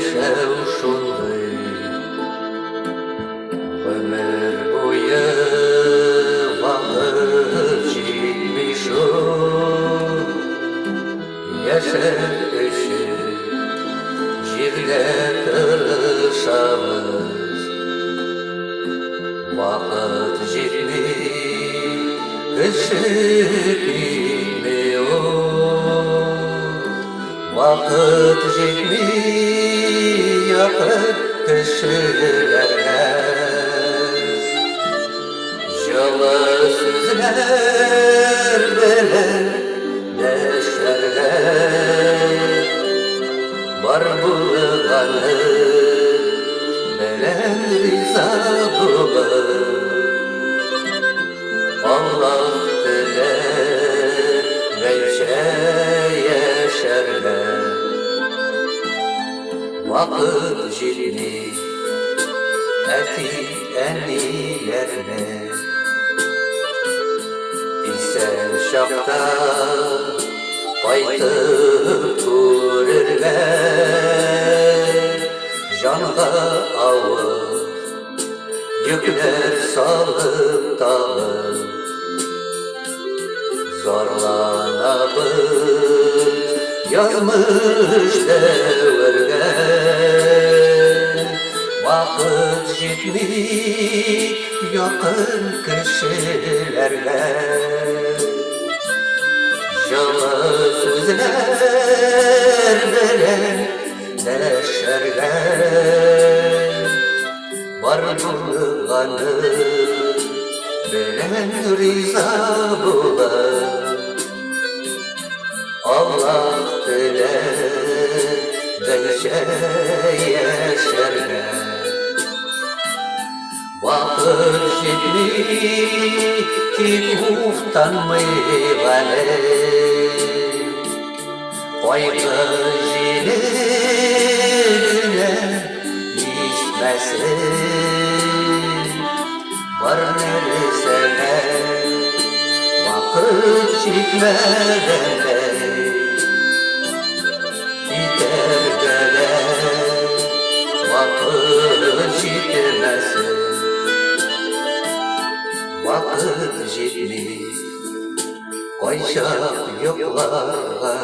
yaşav şunday ömür boyu vakit жетmiş o yaşar üçün jirde tırışamız vakit жетmiş gitmiyor vakit жетmiyor yakın kişilerine Жылы сөзлер белән дәшәрләр бар булганы белән риза булып Аллаһ теләгәнчә яшәргә вакыт җитми әти-әниләрне Sen şakta kaytıp görürler Canға ağır yükler salıp dağır Zorlanabız yazmış devirge Vakit жетмей yakın kişilerle Жылы сөзлер белән дәшәрләр бар булганы белән риза булып Аллаһ теләгәнчә яшәргә Vakit жетмей тик уфтанмый гали Кайгы җилегенә ишмәсен Бар нәрсәгә вакыт җитмәгәндәй Китәргә вакыт җитмәсен Vakit жетмей, кайчак йокларга